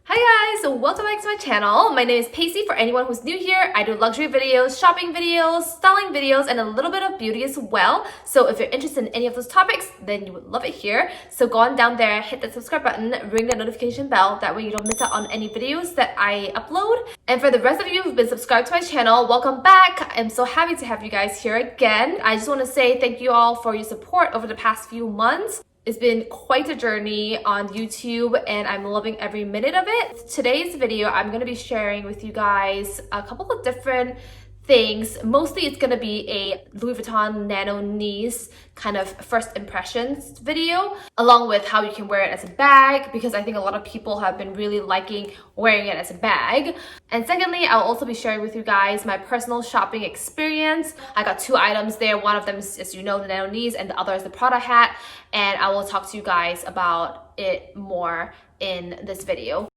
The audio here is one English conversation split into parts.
Hi guys, so welcome back to my channel. My name is Pacey. For anyone who's new here, I do luxury videos, shopping videos, styling videos, and a little bit of beauty as well. So if you're interested in any of those topics, then you would love it here. So go on down there, hit that subscribe button, ring the notification bell. That way you don't miss out on any videos that I upload. And for the rest of you who've been subscribed to my channel, welcome back. I'm so happy to have you guys here again. I just want to say thank you all for your support over the past few months. It's been quite a journey on YouTube and I'm loving every minute of it. Today's video, I'm going to be sharing with you guys a couple of different things. Mostly it's going to be a Louis Vuitton Nano Nice kind of first impressions video, along with how you can wear it as a bag, because I think a lot of people have been really liking wearing it as a bag. And secondly, I'll also be sharing with you guys my personal shopping experience. I got two items there. One of them is, as you know, the Nano Nice, and the other is the Prada hat. And I will talk to you guys about it more in this video.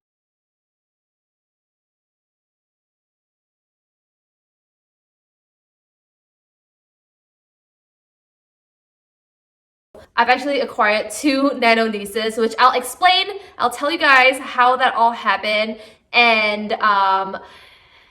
I've actually acquired two Nano Nices, which I'll explain. I'll tell you guys how that all happened. And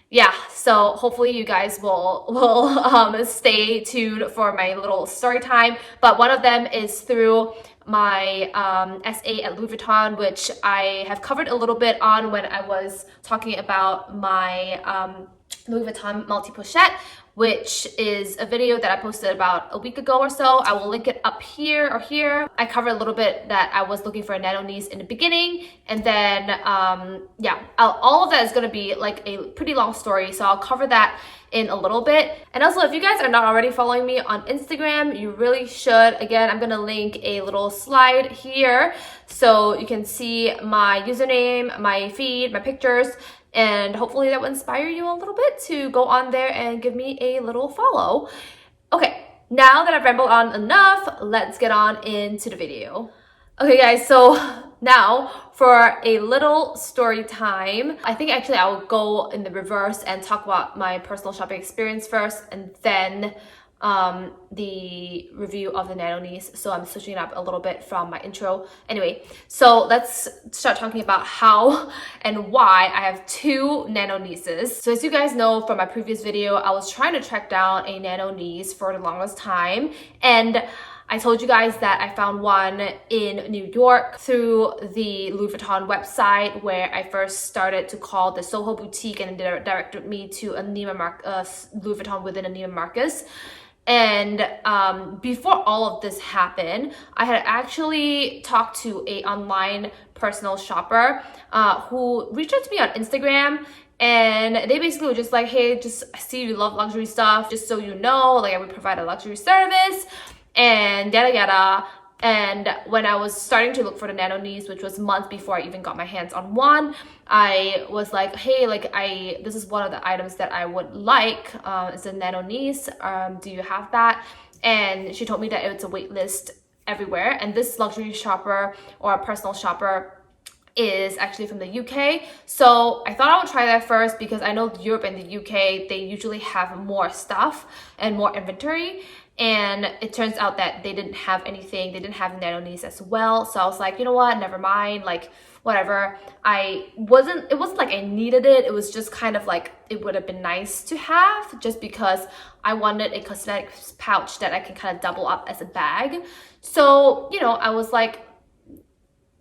yeah, so hopefully you guys will stay tuned for my little story time. But one of them is through my SA at Louis Vuitton, which I have covered a little bit on when I was talking about my Louis Vuitton multi-pochette, which is a video that I posted about a week ago or so. I will link it up here or here. I covered a little bit that I was looking for a Nano Nice in the beginning, and then yeah, all of that is going to be like a pretty long story, so I'll cover that in a little bit. And also, if you guys are not already following me on Instagram, you really should. Again, I'm going to link a little slide here so you can see my username, my feed, my pictures, and hopefully that will inspire you a little bit to go on there and give me a little follow. Okay, now that I've rambled on enough, let's get on into the video. Okay guys, so now for a little story time. I think actually I will go in the reverse and talk about my personal shopping experience first, and then the review of the Nano Nice. So I'm switching it up a little bit from my intro. Anyway, so let's start talking about how and why I have two Nano Nices. So as you guys know from my previous video, I was trying to track down a Nano Nice for the longest time, and I told you guys that I found one in New York through the Louis Vuitton website, where I first started to call the Soho boutique, and it directed me to a Louis Vuitton within a Neiman Marcus. And before all of this happened, I had actually talked to a online personal shopper who reached out to me on Instagram. And they basically were just like, hey, just I see you love luxury stuff. Just so you know, like I would provide a luxury service and yada yada. And when I was starting to look for the Nano Nice, which was months before I even got my hands on one, I was like, hey, like this is one of the items that I would like. It's a Nano Nice. Do you have that? And she told me that it's a wait list everywhere. And this luxury shopper or a personal shopper is actually from the UK. So I thought I would try that first, because I know Europe and the UK, they usually have more stuff and more inventory. And it turns out that they didn't have anything. They didn't have Nano Nice as well. So I was like, you know what, never mind, like whatever. It wasn't like I needed it. It was just kind of like it would have been nice to have, just because I wanted a cosmetics pouch that I can kind of double up as a bag. So, you know, I was like,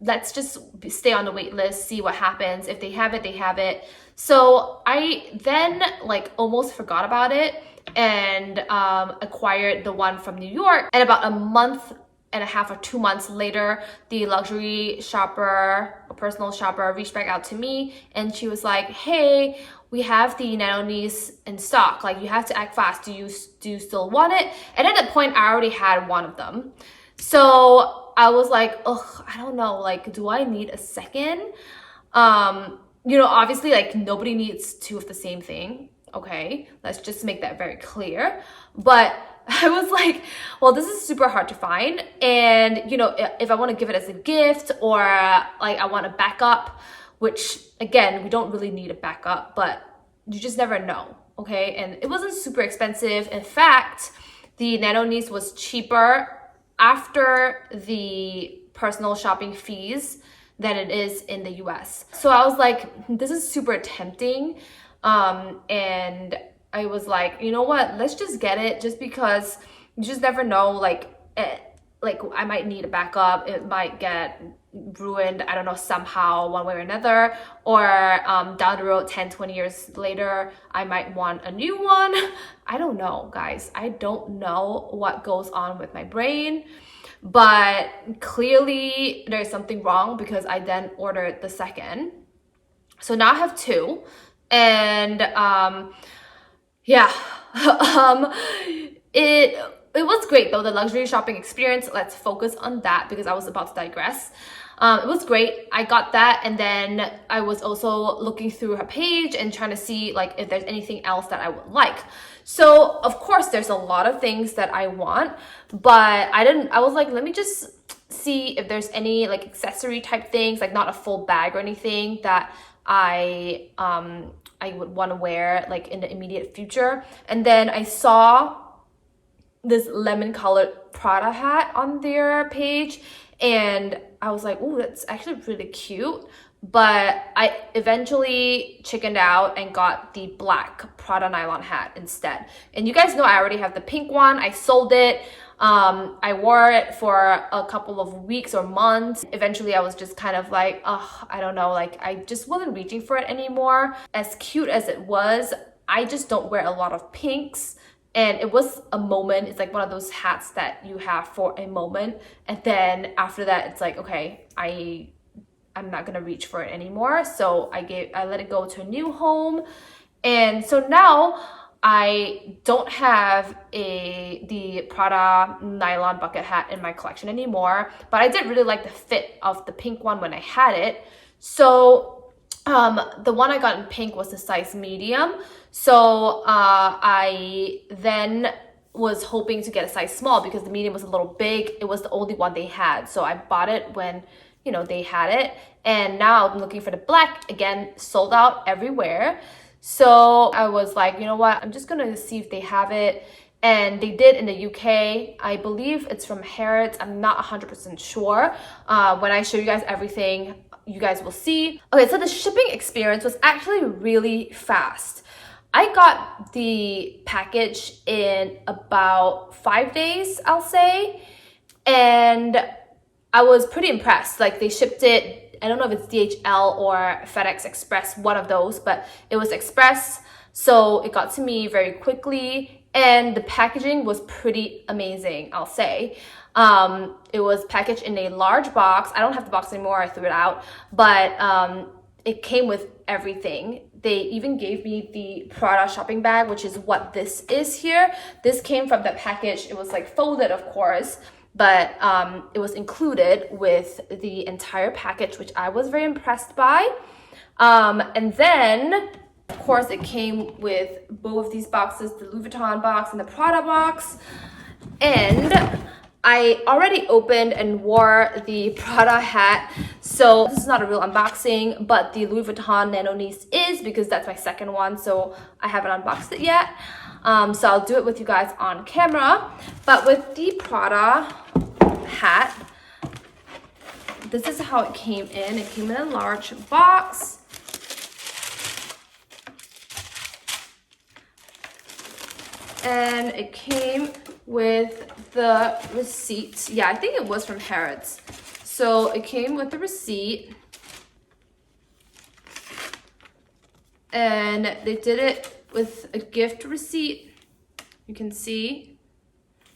let's just stay on the wait list, see what happens. If they have it, they have it. So I then like almost forgot about it and acquired the one from New York. And about a month and a half or 2 months later, the luxury shopper or personal shopper reached back out to me, and she was like, hey, we have the Nano Nice in stock, like you have to act fast. Do you still want it? And at that point I already had one of them. So I was like, ugh, I don't know, like, do I need a second? You know, obviously like nobody needs two of the same thing. Okay, let's just make that very clear. But I was like, well, this is super hard to find. And, you know, if I want to give it as a gift, or like I want a backup, which again, we don't really need a backup, but you just never know. Okay, and it wasn't super expensive. In fact, the Nano Nice was cheaper after the personal shopping fees than it is in the US. So I was like, this is super tempting. And I was like, you know what, let's just get it, just because you just never know, like I might need a backup, it might get ruined, I don't know, somehow, one way or another, or down the road 10-20 years later I might want a new one. I don't know, guys. I don't know what goes on with my brain, but clearly there's something wrong, because I then ordered the second. So now I have two, and yeah. It was great though, the luxury shopping experience. Let's focus on that, because I was about to digress. It was great. I got that, and then I was also looking through her page and trying to see like if there's anything else that I would like. So of course there's a lot of things that I want, but I was like, let me just see if there's any like accessory type things, like not a full bag or anything, that I would want to wear like in the immediate future. And then I saw this lemon colored Prada hat on their page, and I was like, oh, that's actually really cute. But I eventually chickened out and got the black Prada nylon hat instead. And you guys know I already have the pink one. I sold it. I wore it for a couple of weeks or months. Eventually I was just kind of like, oh, I don't know, like I just wasn't reaching for it anymore. As cute as it was, I just don't wear a lot of pinks. And it was a moment. It's like one of those hats that you have for a moment, and then after that it's like, okay, I'm not gonna reach for it anymore. So I let it go to a new home. And so now I don't have the Prada nylon bucket hat in my collection anymore, but I did really like the fit of the pink one when I had it. So the one I got in pink was the size medium. So I then was hoping to get a size small, because the medium was a little big. It was the only one they had. So I bought it when, you know, they had it. And now I'm looking for the black. Again, sold out everywhere. So I was like, you know what, I'm just gonna see if they have it. And they did in the UK. I believe it's from Harrods. I'm not 100% sure. When I show you guys everything, you guys will see. Okay, so the shipping experience was actually really fast. I got the package in about 5 days, I'll say. And I was pretty impressed. Like, they shipped it, I don't know if it's DHL or FedEx Express, one of those, but it was express. So it got to me very quickly. And the packaging was pretty amazing, I'll say. It was packaged in a large box. I don't have the box anymore, I threw it out. But it came with everything. They even gave me the Prada shopping bag, which is what this is here. This came from the package. It was like folded, of course, but it was included with the entire package, which I was very impressed by. And then, of course, it came with both of these boxes, the Louis Vuitton box and the Prada box. And I already opened and wore the Prada hat, so this is not a real unboxing, but the Louis Vuitton Nano Nice is, because that's my second one, so I haven't unboxed it yet. So I'll do it with you guys on camera. But with the Prada hat, this is how it came in. It came in a large box. And it came with the receipt. Yeah, I think it was from Harrods. So it came with the receipt. And they did it with a gift receipt, you can see,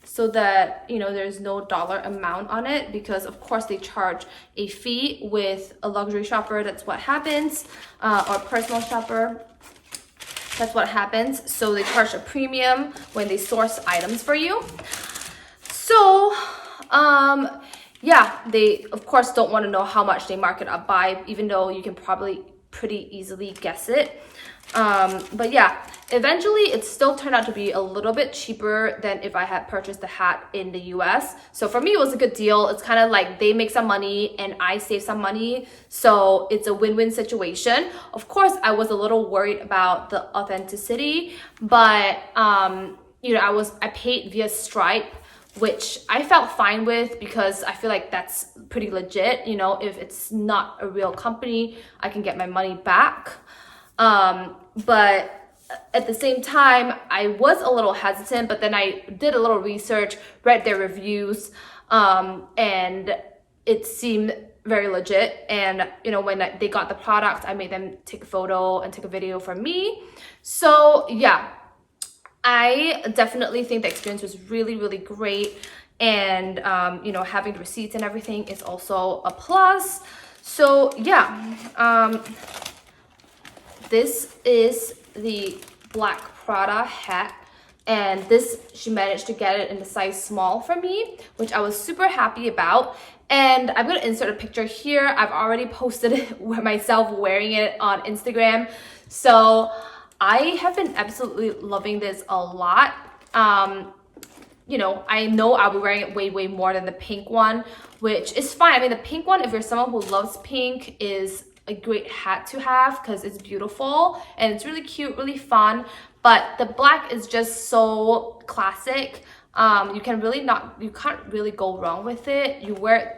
so that, you know, there's no dollar amount on it, because of course they charge a fee with a luxury shopper. That's what happens, or personal shopper. That's what happens. So they charge a premium when they source items for you. So, yeah, they of course don't want to know how much they mark it up by, even though you can probably pretty easily guess it. But yeah, eventually it still turned out to be a little bit cheaper than if I had purchased the hat in the US. So for me, it was a good deal. It's kind of like they make some money and I save some money. So it's a win-win situation. Of course, I was a little worried about the authenticity, but you know, I paid via Stripe, which I felt fine with because I feel like that's pretty legit. You know, if it's not a real company, I can get my money back. But at the same time, I was a little hesitant, but then I did a little research, read their reviews, and it seemed very legit. And you know, when they got the product, I made them take a photo and take a video for me. So yeah, I definitely think the experience was really, really great. And you know, having receipts and everything is also a plus. So yeah, this is the black Prada hat, and this, she managed to get it in the size small for me, which I was super happy about. And I'm gonna insert a picture here. I've already posted it myself wearing it on Instagram. So I have been absolutely loving this a lot. You know I'll be wearing it way more than the pink one, which is fine. I mean, the pink one, if you're someone who loves pink, is a great hat to have because it's beautiful and it's really cute, really fun. But the black is just so classic. You can't really go wrong with it.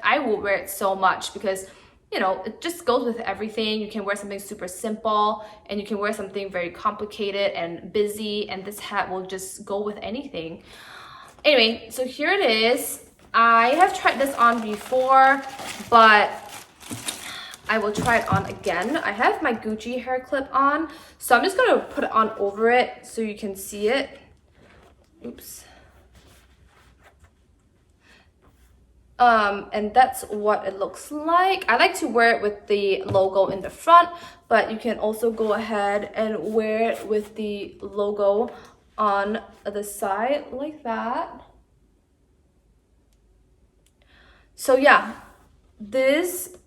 I will wear it so much because, you know, it just goes with everything. You can wear something super simple and you can wear something very complicated and busy, and this hat will just go with anything. Anyway, so here it is. I have tried this on before, but I will try it on again. I have my Gucci hair clip on, so I'm just gonna put it on over it so you can see it. Oops. And that's what it looks like. I like to wear it with the logo in the front, but you can also go ahead and wear it with the logo on the side like that. So yeah, this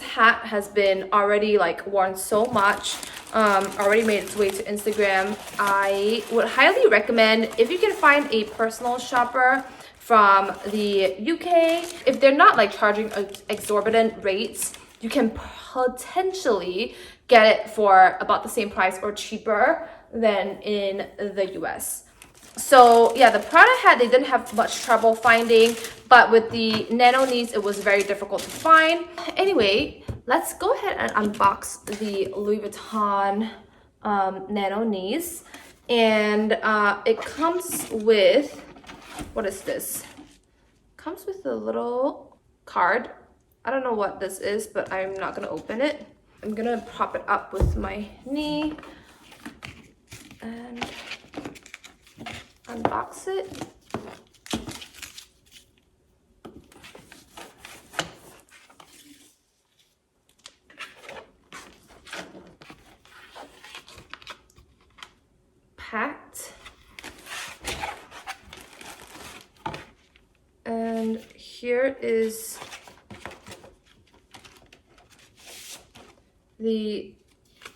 hat has been already like worn so much, already made its way to Instagram. I would highly recommend, if you can find a personal shopper from the UK, if they're not like charging exorbitant rates, you can potentially get it for about the same price or cheaper than in the US. So yeah, the Prada hat, they didn't have much trouble finding, but with the Nano Nice, it was very difficult to find. Anyway, let's go ahead and unbox the Louis Vuitton Nano Nice. And it comes with, what is this? It comes with a little card. I don't know what this is, but I'm not gonna open it. I'm gonna prop it up with my knee and unbox it. Packed. And here is the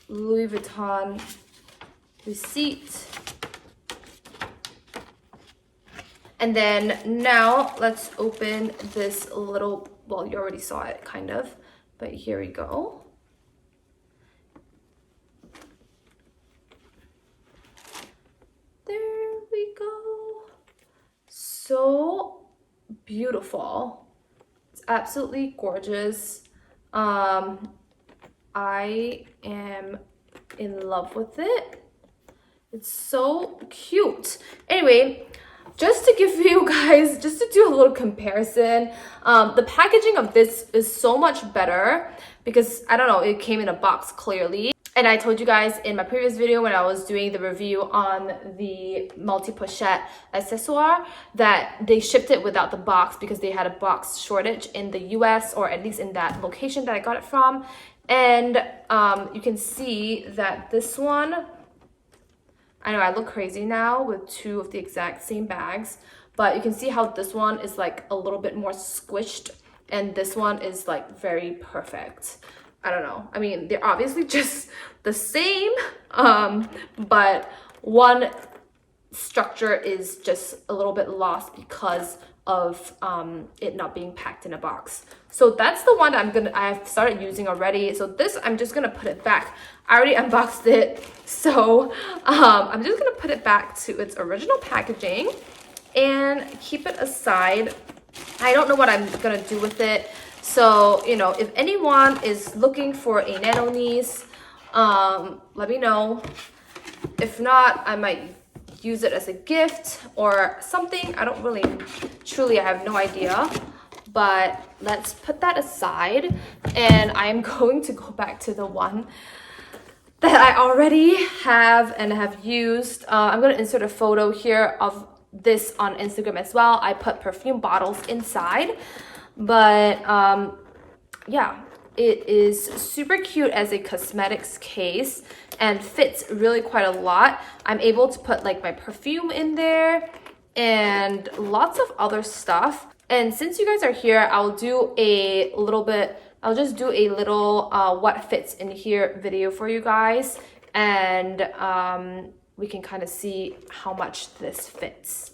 Louis Vuitton receipt. And then now let's open this little, well, you already saw it kind of, but here we go. There we go. So beautiful. It's absolutely gorgeous. I am in love with it. It's so cute. Anyway, just to give you guys, just to do a little comparison, the packaging of this is so much better because, I don't know, it came in a box clearly. And I told you guys in my previous video when I was doing the review on the multi-pochette accessoire that they shipped it without the box because they had a box shortage in the US, or at least in that location that I got it from. And you can see that this one, I know I look crazy now with two of the exact same bags, but you can see how this one is like a little bit more squished and this one is like very perfect. I don't know. I mean, they're obviously just the same, but one structure is just a little bit lost because of it not being packed in a box. So that's the one that I've started using already. So this, I'm just gonna put it back. I already unboxed it, so I'm just gonna put it back to its original packaging. and keep it aside. I don't know what I'm gonna do with it. So, you know, if anyone is looking for a Nano Nice, let me know. If not, I might use it as a gift or something. I don't really, truly, I have no idea. But let's put that aside. And I'm going to go back to the one that I already have and have used. I'm going to insert a photo here of this on Instagram as well. I put perfume bottles inside. But yeah, it is super cute as a cosmetics case and fits really quite a lot. I'm able to put like my perfume in there and lots of other stuff. And since you guys are here, I'll do a little bit, I'll just do a little what fits in here video for you guys. And we can kind of see how much this fits.